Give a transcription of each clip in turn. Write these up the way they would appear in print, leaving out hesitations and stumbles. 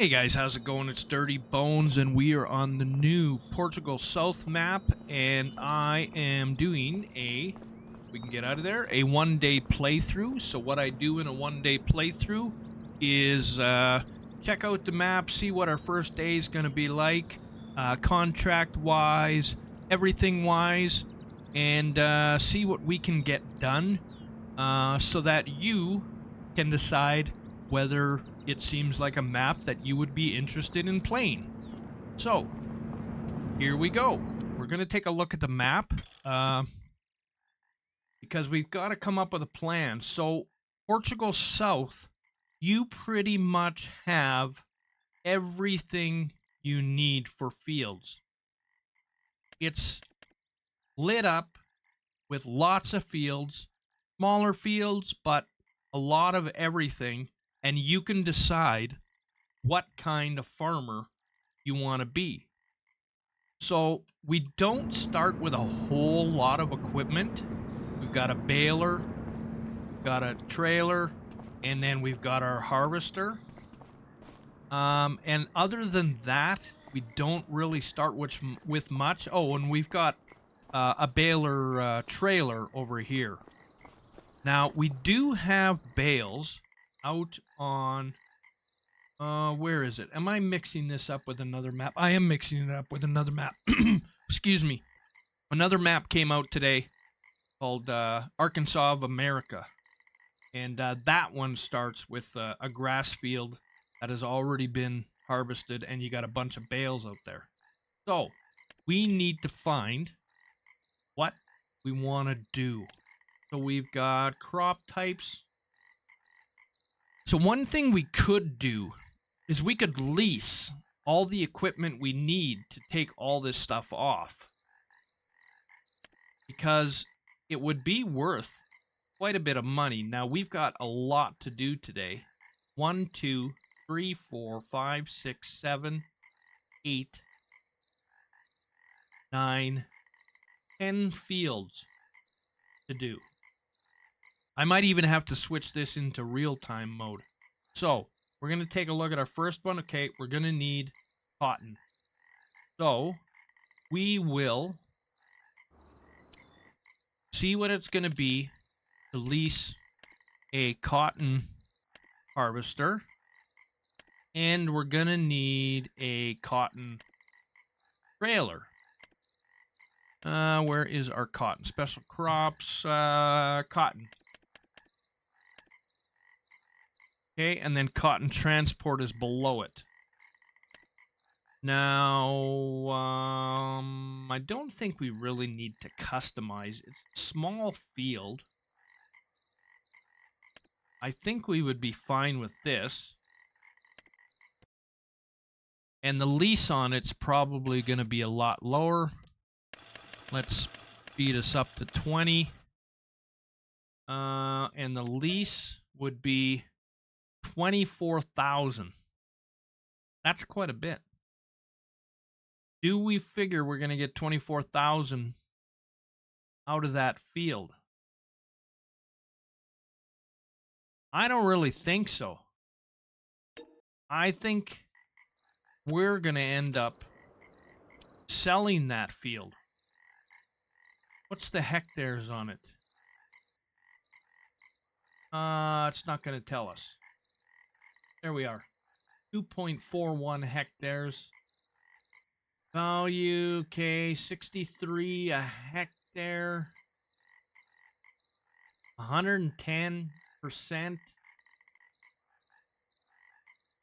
Hey guys, how's it going? It's Dirty Bones, and we are on the new Portugal South map, and I am doing we can get out of there, a one-day playthrough. So what I do in a one-day playthrough is check out the map, see what our first day is going to be like, contract-wise, everything-wise, and see what we can get done so that you can decide whether it seems like a map that you would be interested in playing. So, here we go. We're going to take a look at the map because we've got to come up with a plan. So, Portugal South, you pretty much have everything you need for fields. It's lit up with lots of fields, smaller fields, but a lot of everything. And you can decide what kind of farmer you want to be. So we don't start with a whole lot of equipment. We've got a baler, got a trailer, and then we've got our harvester. And other than that, we don't really start with much. Oh, and we've got a baler trailer over here. Now, we do have bales out on, where is it? Am I mixing this up with another map? I am mixing it up with another map. Excuse me. Another map came out today called Arkansas of America. And that one starts with a grass field that has already been harvested, and you got a bunch of bales out there. So, we need to find what we want to do. So we've got crop types. So one thing we could do is we could lease all the equipment we need to take all this stuff off. Because it would be worth quite a bit of money. Now, we've got a lot to do today. 1, 2, 3, 4, 5, 6, 7, 8, 9, 10 fields to do. I might even have to switch this into real-time mode. So, we're going to take a look at our first one. Okay, we're going to need cotton. So, we will see what it's going to be to lease a cotton harvester. And we're going to need a cotton trailer. Where is our cotton? Special crops, cotton. Okay, and then cotton transport is below it. Now, I don't think we really need to customize. It's a small field. I think we would be fine with this. And the lease on it's probably going to be a lot lower. Let's speed us up to 20. And the lease would be 24,000. That's quite a bit. Do we figure we're going to get 24,000 out of that field? I don't really think so. I think we're going to end up selling that field. What's the hectares on it? It's not going to tell us. There we are. 2.41 hectares. Value, okay, 63 a hectare. 110%.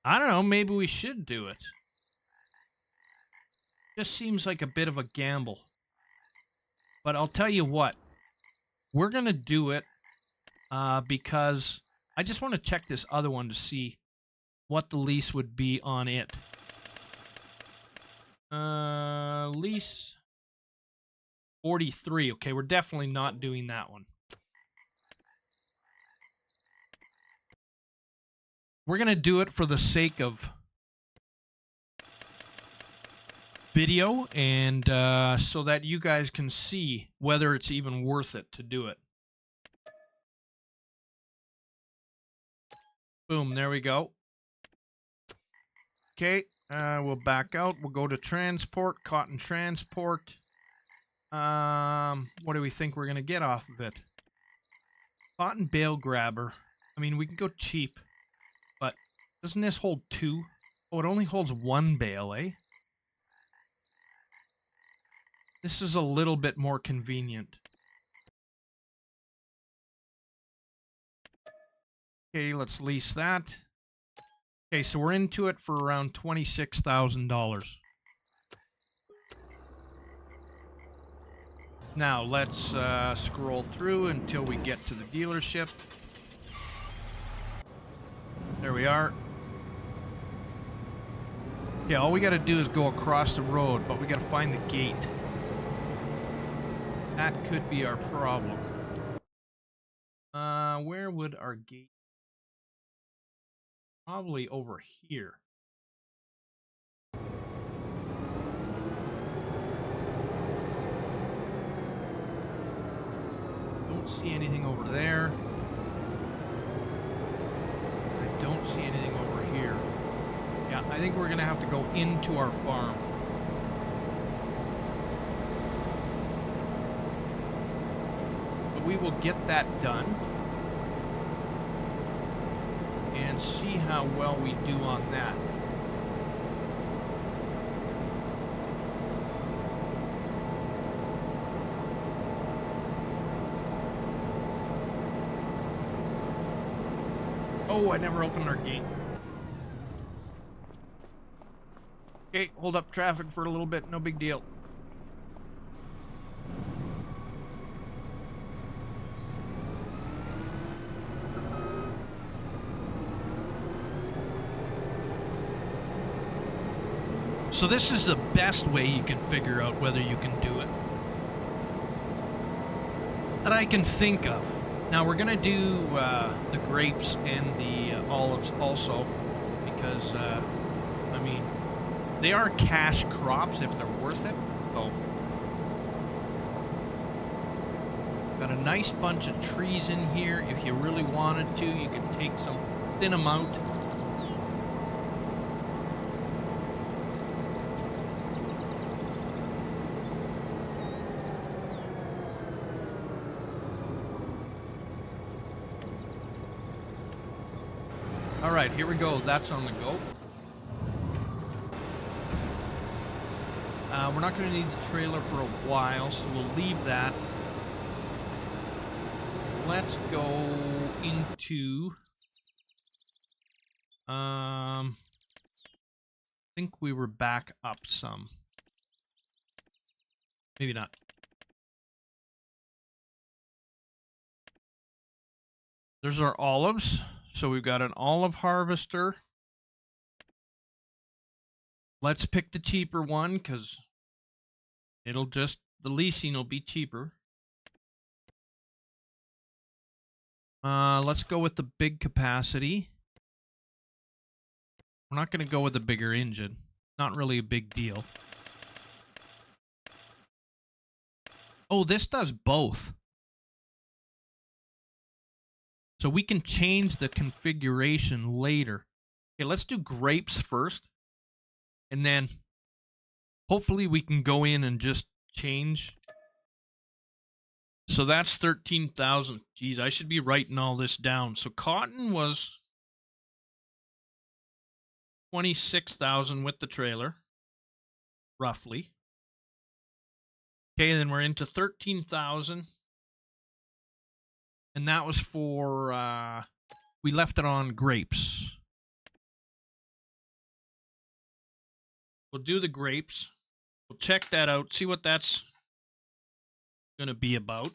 I don't know, maybe we should do it. Just seems like a bit of a gamble. But I'll tell you what. We're going to do it because I just want to check this other one to see what the lease would be on it. Lease 43. Okay, we're definitely not doing that one. We're going to do it for the sake of video and so that you guys can see whether it's even worth it to do it. Boom, there we go. Okay, we'll back out. We'll go to transport, cotton transport. What do we think we're going to get off of it? Cotton bale grabber. I mean, we can go cheap, but doesn't this hold 2? Oh, it only holds 1 bale, eh? This is a little bit more convenient. Okay, let's lease that. Okay, so we're into it for around $26,000. Now, let's scroll through until we get to the dealership. There we are. Yeah, all we gotta do is go across the road, but we gotta find the gate. That could be our problem. Where would our gate? Probably over here. Don't see anything over there. I don't see anything over here. Yeah, I think we're gonna have to go into our farm. But we will get that done. And see how well we do on that. Oh, I never opened our gate. Okay, hold up traffic for a little bit, no big deal. So this is the best way you can figure out whether you can do it that I can think of. Now we're gonna do the grapes and the olives also, because I mean, they are cash crops if they're worth it. So got a nice bunch of trees in here. If you really wanted to, you could take some, thin them out. All right, here we go. That's on the go. We're not going to need the trailer for a while, so we'll leave that. Let's go into... I think we were back up some. Maybe not. There's our olives. So we've got an olive harvester. Let's pick the cheaper one, because it'll just, the leasing will be cheaper. Let's go with the big capacity. We're not going to go with the bigger engine. Not really a big deal. Oh, this does both. So we can change the configuration later. Okay, let's do grapes first. And then hopefully we can go in and just change. So that's 13,000. Geez, I should be writing all this down. So cotton was 26,000 with the trailer, roughly. Okay, then we're into 13,000. And that was for, we left it on grapes. We'll do the grapes. We'll check that out, see what that's going to be about.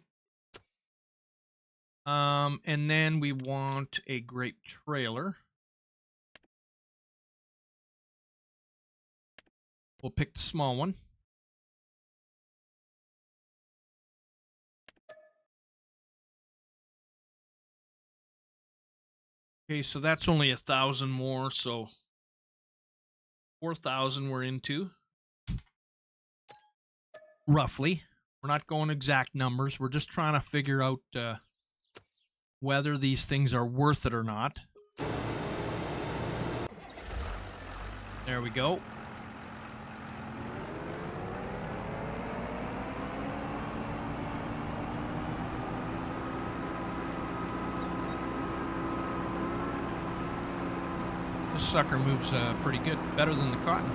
And then we want a grape trailer. We'll pick the small one. Okay, so that's only 1,000 more, so 4,000 we're into. Roughly. We're not going exact numbers. We're just trying to figure out whether these things are worth it or not. There we go. This sucker moves pretty good, better than the cotton.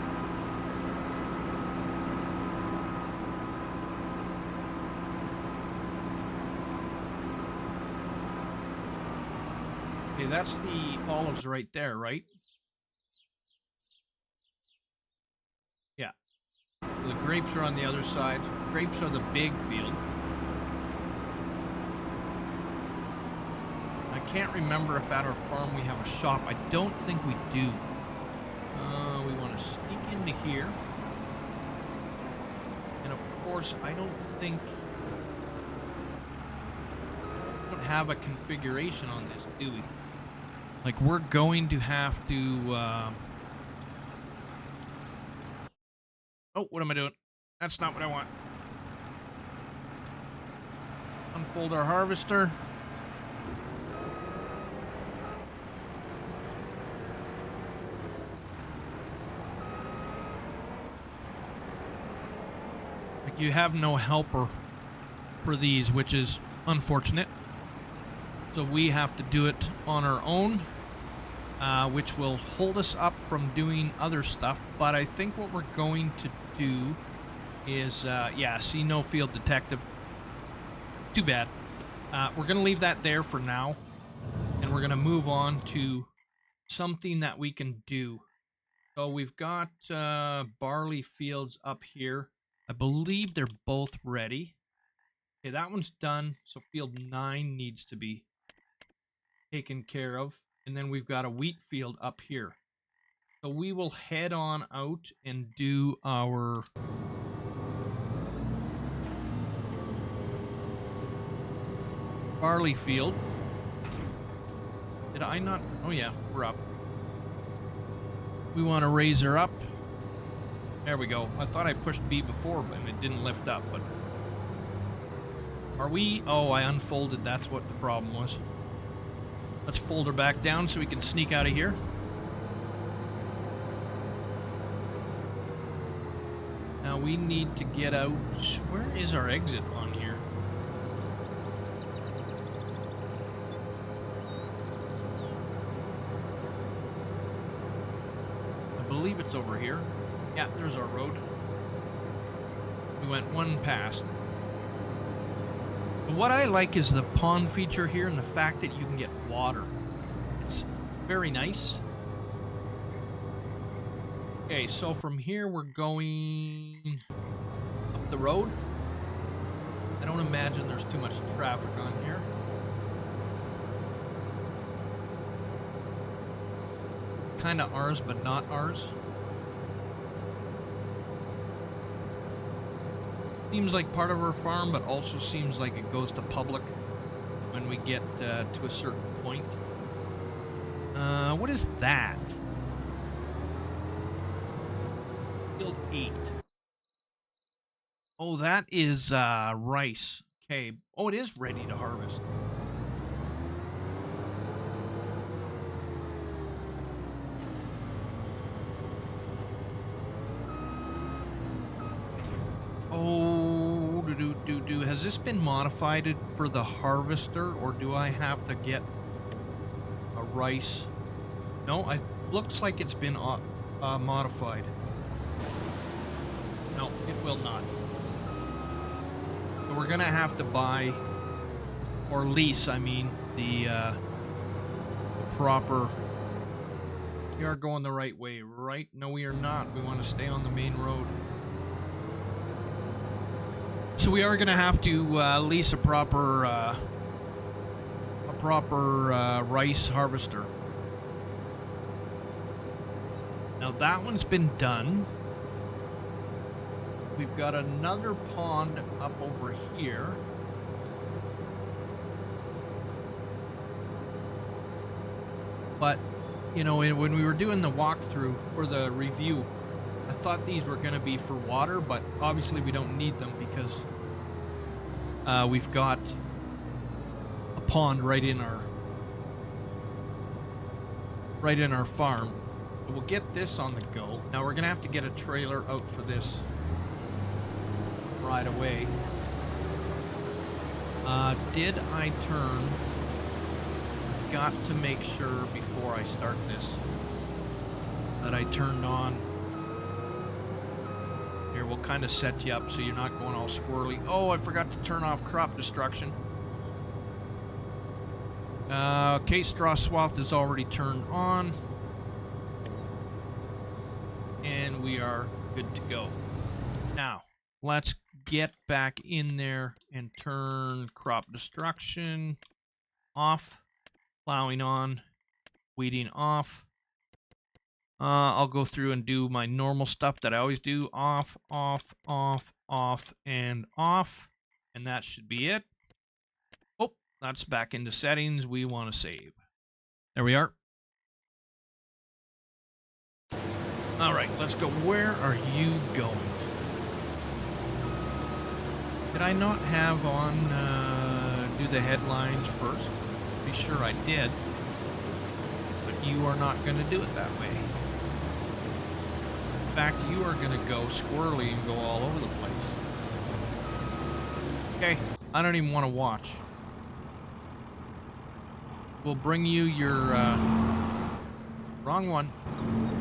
Okay, that's the olives right there, right? Yeah. So the grapes are on the other side. Grapes are the big field. I can't remember if at our farm we have a shop. I don't think we do. We want to sneak into here. And of course, I don't think... we don't have a configuration on this, do we? Like, we're going to have to... Oh, what am I doing? That's not what I want. Unfold our harvester. Like, you have no helper for these, which is unfortunate. So we have to do it on our own, which will hold us up from doing other stuff. But I think what we're going to do is, yeah, see no field detective. Too bad. We're going to leave that there for now, and we're going to move on to something that we can do. So we've got barley fields up here. I believe they're both ready. Okay, that one's done, so field 9 needs to be taken care of. And then we've got a wheat field up here. So we will head on out and do our barley field. Did I not? Oh yeah, we're up. We want to raise her up. There we go. I thought I pushed B before, but it didn't lift up. But are we? Oh, I unfolded. That's what the problem was. Let's fold her back down so we can sneak out of here. Now we need to get out. Where is our exit on here? I believe it's over here. Yeah, there's our road. We went one past. But what I like is the pond feature here and the fact that you can get water. It's very nice. Okay, so from here we're going up the road. I don't imagine there's too much traffic on here. Kind of ours, but not ours. Seems like part of our farm, but also seems like it goes to public when we get to a certain point. What is that? Field 8. Oh, that is rice. Okay. Oh, it is ready to harvest. Oh, has this been modified for the harvester, or do I have to get a rice? No, it looks like it's been modified. No, it will not. So we're gonna have to buy, or lease, I mean, the proper... We are going the right way, right? No, we are not. We want to stay on the main road. So we are going to have to lease a proper rice harvester. Now that one's been done. We've got another pond up over here. But, you know, when we were doing the walkthrough or the review, I thought these were going to be for water, but obviously we don't need them because we've got a pond right in our farm. So we'll get this on the go. Now we're going to have to get a trailer out for this right away. Did I turn? Got to make sure before I start this that I turned on. Here, we'll kind of set you up so you're not going all squirrely. Oh, I forgot to turn off crop destruction. Okay, straw swath is already turned on. And we are good to go. Now, let's get back in there and turn crop destruction off. Plowing on. Weeding off. I'll go through and do my normal stuff that I always do. Off, off, off, off, and off. And that should be it. Oh, that's back into settings. We want to save. There we are. All right, let's go. Where are you going? Did I not have on do the headlines first? Be sure I did. But you are not going to do it that way. In fact, you are going to go squirrely and go all over the place. Okay, I don't even want to watch. We'll bring you your wrong one.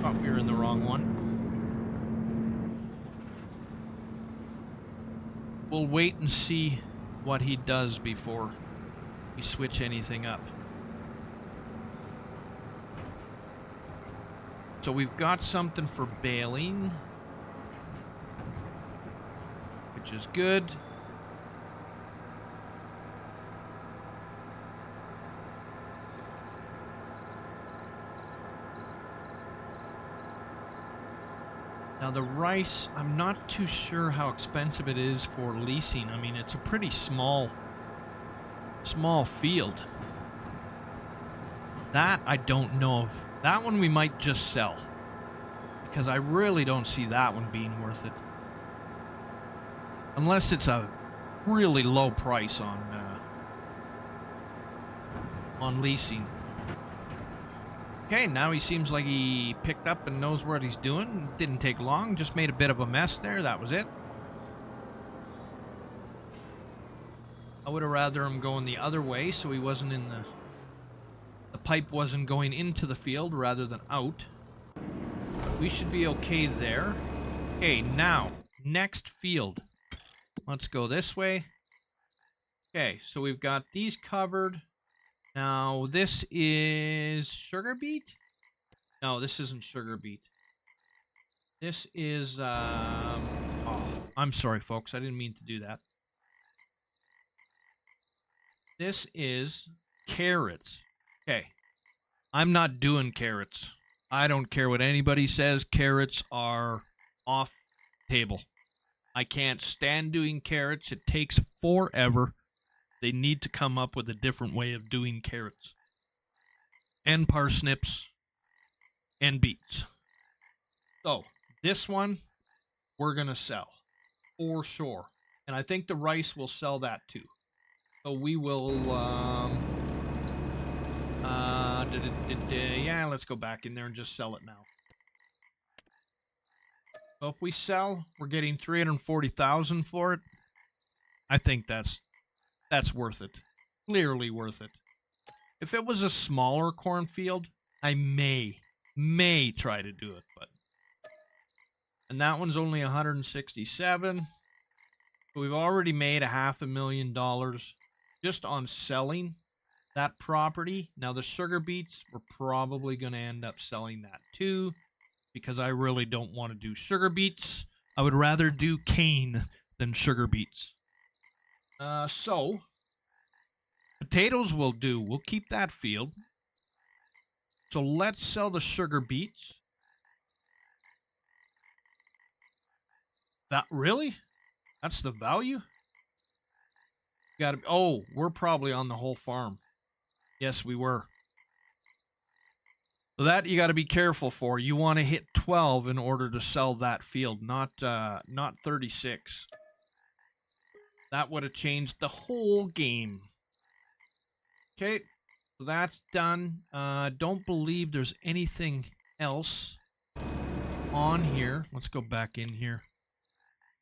Thought we were in the wrong one. We'll wait and see what he does before we switch anything up. So we've got something for baling, which is good. Now the rice, I'm not too sure how expensive it is for leasing. I mean, it's a pretty small field. That I don't know of. That one we might just sell, because I really don't see that one being worth it. Unless it's a really low price on leasing. Okay, now he seems like he picked up and knows what he's doing. Didn't take long, just made a bit of a mess there, that was it. I would have rather him going the other way so he wasn't in the pipe wasn't going into the field rather than out. We should be okay there. Okay, now, next field. Let's go this way. Okay, so we've got these covered. Now, this is sugar beet? No, this isn't sugar beet. This is, oh, I'm sorry, folks. I didn't mean to do that. This is carrots. Okay. I'm not doing carrots. I don't care what anybody says. Carrots are off table. I can't stand doing carrots. It takes forever. They need to come up with a different way of doing carrots. And parsnips. And beets. So, this one, we're going to sell. For sure. And I think the rice will sell that too. So we will, yeah, let's go back in there and just sell it now. So if we sell, we're getting 340,000 for it. I think that's worth it. Clearly worth it. If it was a smaller cornfield, I may try to do it, but. And that one's only 167. So we've already made $500,000 just on selling that property. Now the sugar beets, we're probably going to end up selling that too, because I really don't want to do sugar beets. I would rather do cane than sugar beets. So potatoes will do. We'll keep that field. So let's sell the sugar beets. That really? That's the value? Gotta be, oh, we're probably on the whole farm. Yes, we were. So that you got to be careful for. You want to hit 12 in order to sell that field, not 36. That would have changed the whole game. Okay, so that's done. Don't believe there's anything else on here. Let's go back in here.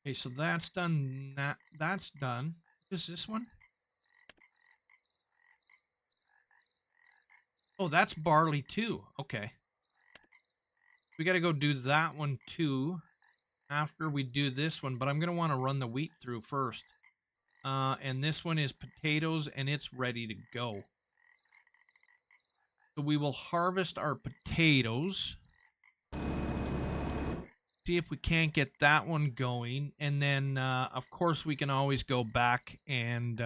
Okay, so that's done. That's done. Is this one? Oh, that's barley too. Okay. We got to go do that one too after we do this one, but I'm going to want to run the wheat through first. And this one is potatoes, and it's ready to go. So we will harvest our potatoes. See if we can't get that one going. And then, of course, we can always go back and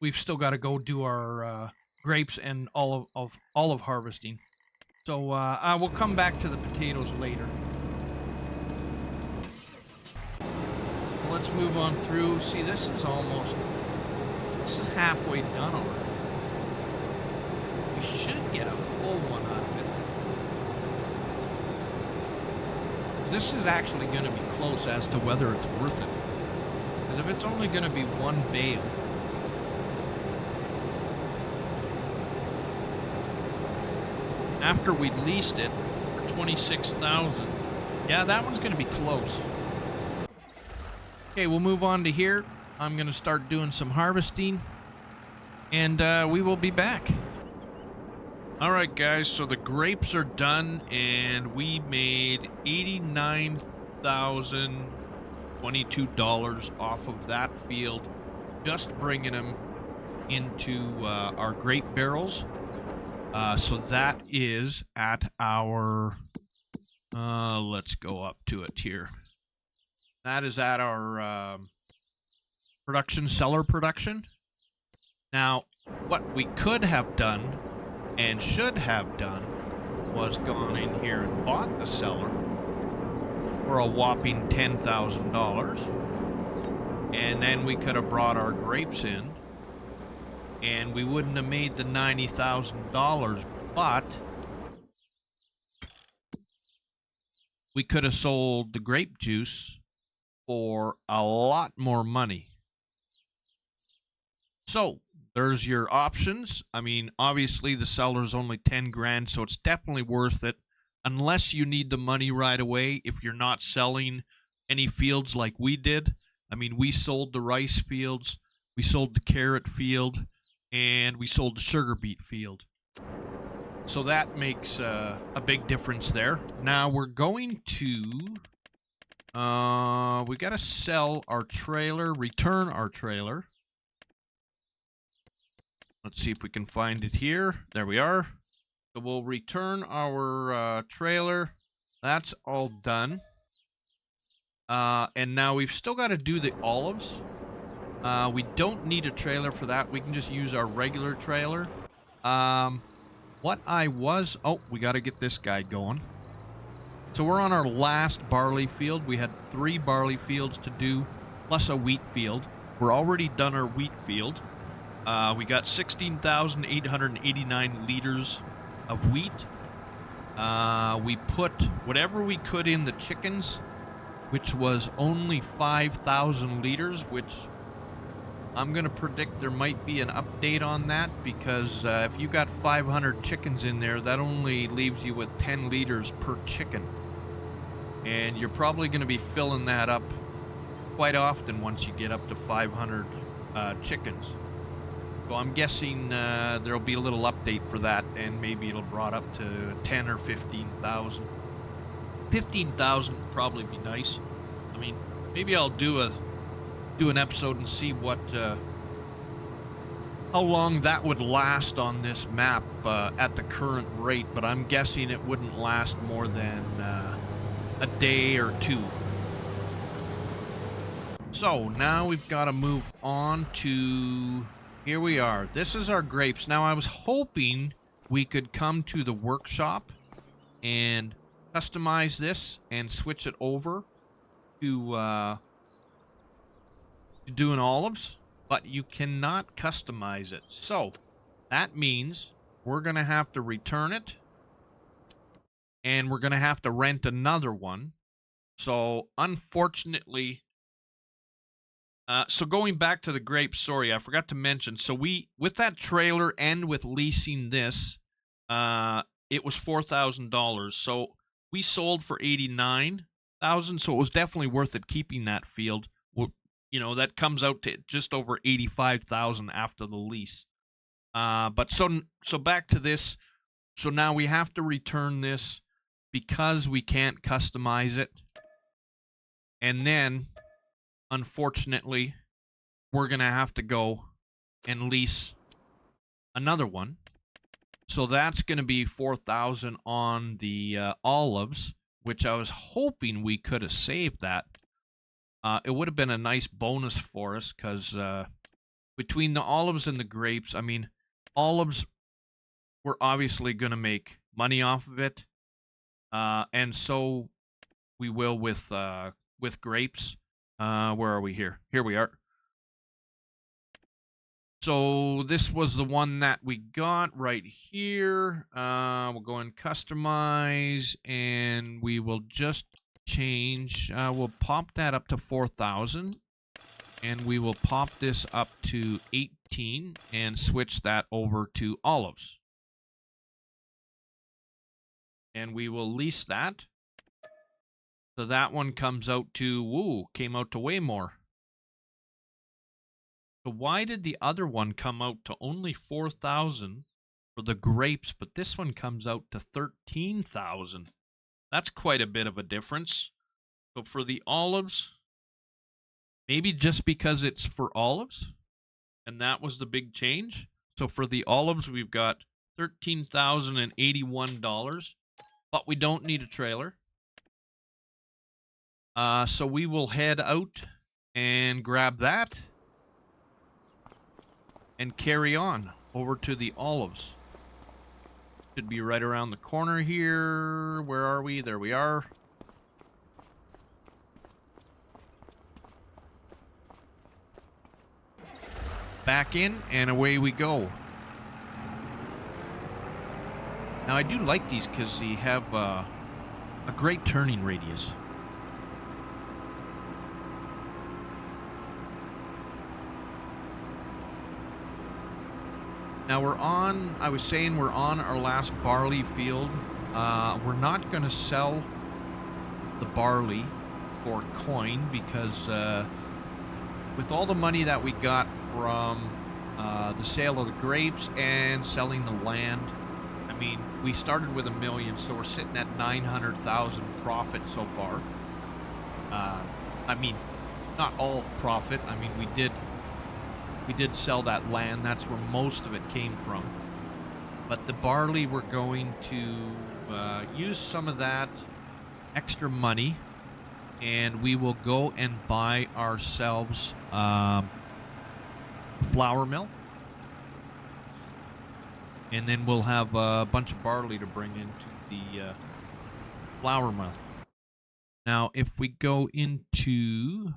we've still got to go do our grapes and olive harvesting. So we'll come back to the potatoes later. So let's move on through. See, this is halfway done already. We should get a full one out of it. This is actually going to be close as to whether it's worth it. Because if it's only going to be one bale, after we leased it for $26,000, yeah, that one's going to be close. Okay, we'll move on to here. I'm going to start doing some harvesting, and we will be back. All right, guys, so the grapes are done, and we made $89,022 off of that field, just bringing them into our grape barrels. So that is at our, let's go up to it here. That is at our cellar production. Now, what we could have done and should have done was gone in here and bought the cellar for a whopping $10,000. And then we could have brought our grapes in, and we wouldn't have made the $90,000, but we could have sold the grape juice for a lot more money. So there's your options. I mean, obviously the seller's only 10 grand, so it's definitely worth it, unless you need the money right away. If you're not selling any fields like we did, I mean, we sold the rice fields, we sold the carrot field, and we sold the sugar beet field. So that makes a big difference there. Now we're going to, we got to sell our trailer, return our trailer. Let's see if we can find it here. There we are. So we'll return our trailer. That's all done. And now we've still got to do the olives. We don't need a trailer for that. We can just use our regular trailer. Oh, we got to get this guy going. So we're on our last barley field. We had 3 barley fields to do, plus a wheat field. We're already done our wheat field. We got 16,889 liters of wheat. We put whatever we could in the chickens, which was only 5,000 liters, which I'm going to predict there might be an update on that, because if you got 500 chickens in there, that only leaves you with 10 liters per chicken. And you're probably going to be filling that up quite often once you get up to 500 chickens. So I'm guessing there'll be a little update for that, and maybe it'll brought up to 10 or 15,000. 15,000 would probably be nice. I mean, maybe I'll do an episode and see what how long that would last on this map at the current rate, but I'm guessing it wouldn't last more than a day or 2. So now we've got to move on to, here we are. This is our grapes. Now I was hoping we could come to the workshop and customize this and switch it over to doing olives, but you cannot customize it. So that means we're going to have to return it, and we're going to have to rent another one. So unfortunately, so going back to the grapes, sorry, I forgot to mention. So with that trailer and with leasing this, it was $4,000. So we sold for 89,000. So it was definitely worth it keeping that field. Well, you know, that comes out to just over 85,000 after the lease. But so back to this. So now we have to return this because we can't customize it. And then, unfortunately, we're going to have to go and lease another one. So that's going to be 4,000 on the olives, which I was hoping we could have saved that. It would have been a nice bonus for us because between the olives and the grapes, I mean, olives, we're obviously going to make money off of it. And so we will with grapes. Where are we here? Here we are. So this was the one that we got right here. We'll go and customize, and we will just change. We'll pop that up to 4,000, and we will pop this up to 18 and switch that over to olives. And we will lease that. So that one comes out to, came out to way more. So why did the other one come out to only 4,000 for the grapes, but this one comes out to 13,000? That's quite a bit of a difference. So for the olives, maybe just because it's for olives, and that was the big change. So for the olives, we've got $13,081, but we don't need a trailer. So we will head out and grab that and carry on over to the olives. Should be right around the corner here. Where are we? There we are. Back in, and away we go. Now, I do like these because they have a great turning radius. Now we're on, I was saying we're on our last barley field. We're not going to sell the barley for coin because with all the money that we got from the sale of the grapes and selling the land, I mean, we started with $1 million, so we're sitting at 900,000 profit so far. I mean, not all profit. I mean, we did sell that land. That's where most of it came from. But the barley, we're going to use some of that extra money, and we will go and buy ourselves a flour mill. And then we'll have a bunch of barley to bring into the flour mill. Now, if we go into...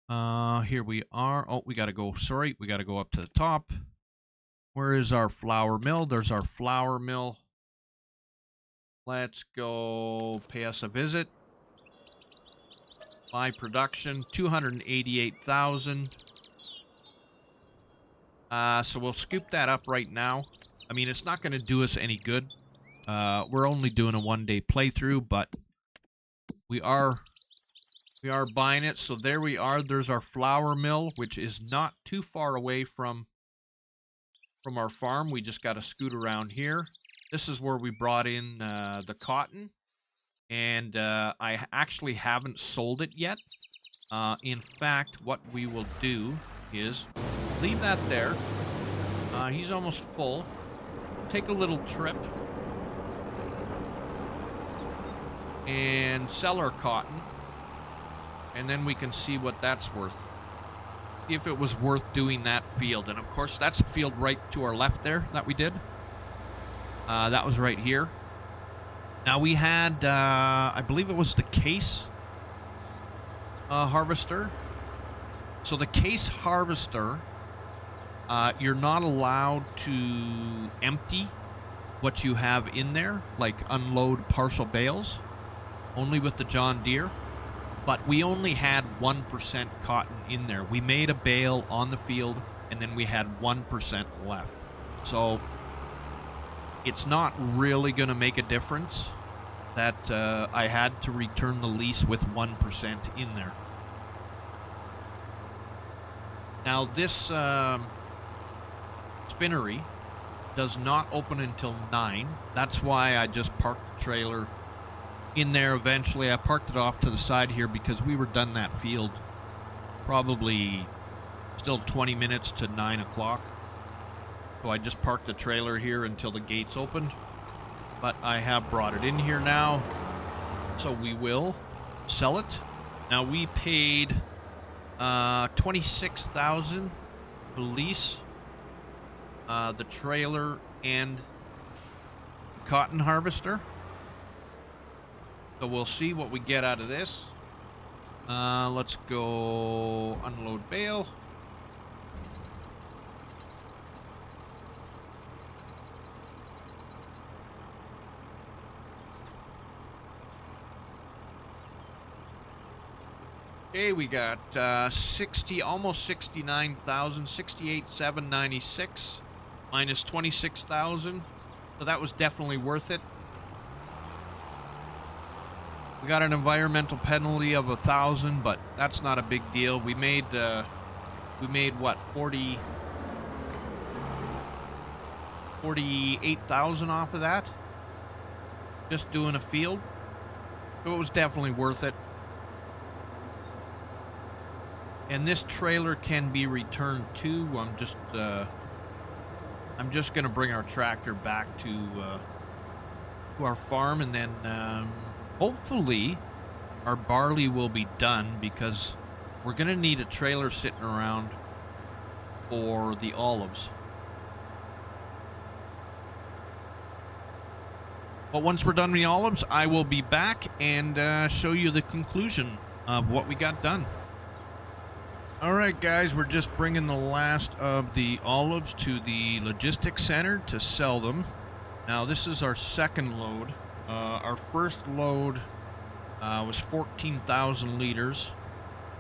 here we are. Oh, we gotta go, sorry, we gotta go up to the top. Where is our flour mill? There's our flour mill. Let's go pay us a visit. Buy production, 288,000. So we'll scoop that up right now. I mean, it's not gonna do us any good. We're only doing a one-day playthrough, but we are buying it. So there we are. There's our flour mill, which is not too far away from our farm. We just got to scoot around here. This is where we brought in the cotton. And I actually haven't sold it yet. In fact, what we will do is leave that there. He's almost full. Take a little trip. And sell our cotton. And then we can see what that's worth. See if it was worth doing that field. And of course, that's the field right to our left there that we did. That was right here. Now we had, I believe it was the case harvester. So the case harvester, you're not allowed to empty what you have in there, like unload partial bales, only with the John Deere. But we only had 1% cotton in there. We made a bale on the field, and then we had 1% left. So it's not really going to make a difference that I had to return the lease with 1% in there. Now, this spinnery does not open until 9. That's why I just parked the trailer in there eventually. I parked it off to the side here because we were done that field probably still 20 minutes to 9 o'clock. So I just parked the trailer here until the gates opened. But I have brought it in here now, so we will sell it. Now, we paid $26,000 to lease the trailer and the cotton harvester. So we'll see what we get out of this. Let's go unload bale. Okay, we got 60, almost 69,000, 68,796 minus 26,000. So that was definitely worth it. We got an environmental penalty of 1,000, but that's not a big deal. We made what, 48,000 off of that, just doing a field. So it was definitely worth it. And this trailer can be returned too. I'm just gonna bring our tractor back to our farm, and then hopefully our barley will be done, because we're gonna need a trailer sitting around for the olives. But once we're done with the olives, I will be back and show you the conclusion of what we got done. Alright guys, we're just bringing the last of the olives to the logistics center to sell them. Now this is our second load. Our first load was 14,000 liters,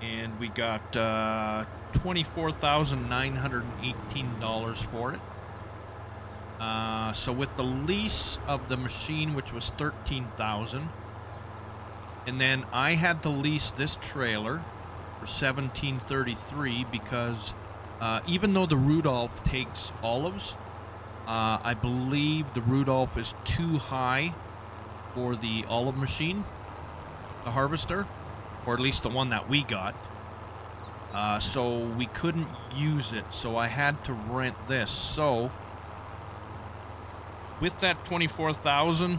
and we got $24,918 for it. So with the lease of the machine, which was $13,000, and then I had to lease this trailer for $1,733 because even though the Rudolph takes olives, I believe the Rudolph is too high for the olive machine, the harvester, or at least the one that we got. So we couldn't use it, so I had to rent this. So with that 24,000,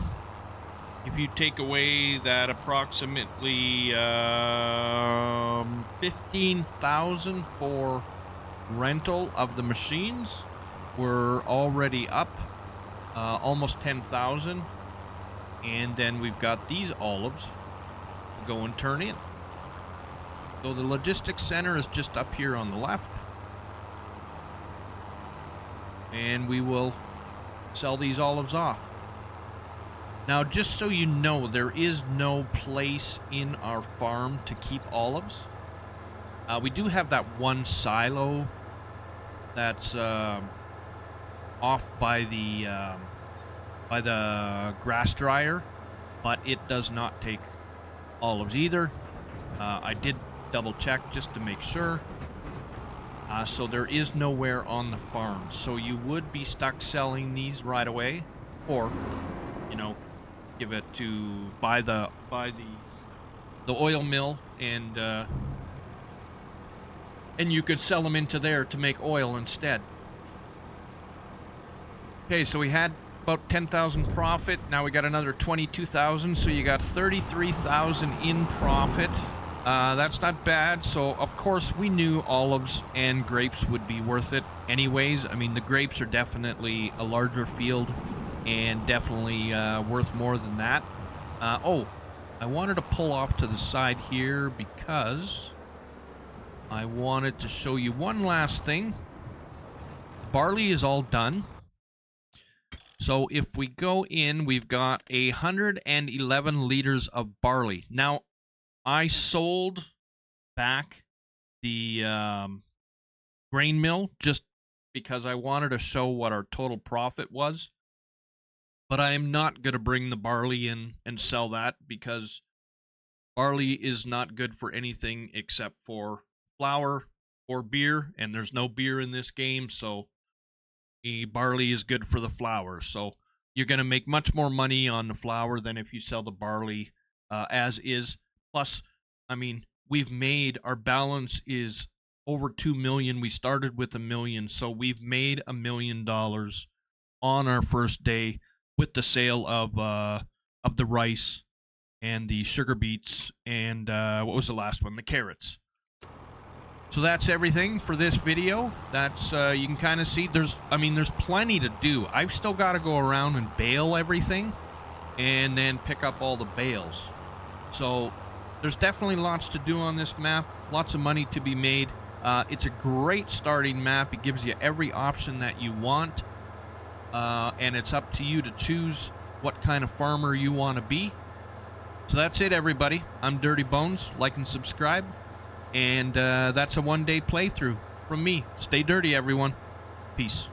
if you take away that approximately 15,000 for rental of the machines, we're already up almost 10,000. And then we've got these olives to go and turn in. So the logistics center is just up here on the left, and we will sell these olives off. Now, just so you know, there is no place in our farm to keep olives. We do have that one silo that's off by the grass dryer, but it does not take olives either. I did double check just to make sure. So there is nowhere on the farm. So you would be stuck selling these right away, or, you know, give it to buy the oil mill, and you could sell them into there to make oil instead. Okay, so we had about 10,000 profit. Now we got another 22,000, so you got 33,000 in profit. That's not bad. So of course we knew olives and grapes would be worth it anyways. I mean, the grapes are definitely a larger field and definitely worth more than that. Oh, I wanted to pull off to the side here because I wanted to show you one last thing. Barley is all done. So if we go in, we've got 111 liters of barley. Now, I sold back the grain mill just because I wanted to show what our total profit was. But I am not going to bring the barley in and sell that, because barley is not good for anything except for flour or beer, and there's no beer in this game, so the barley is good for the flour. So you're going to make much more money on the flour than if you sell the barley as is. Plus, I mean, our balance is over 2 million. We started with 1 million, so we've made $1 million on our first day with the sale of the rice and the sugar beets and what was the last one? The carrots. So that's everything for this video. That's you can kind of see there's plenty to do. I've still got to go around and bale everything and then pick up all the bales. So there's definitely lots to do on this map. Lots of money to be made. It's a great starting map. It gives you every option that you want. And it's up to you to choose what kind of farmer you want to be. So that's it, everybody. I'm Dirty Bones. Like and subscribe. And that's a one-day playthrough from me. Stay dirty, everyone. Peace.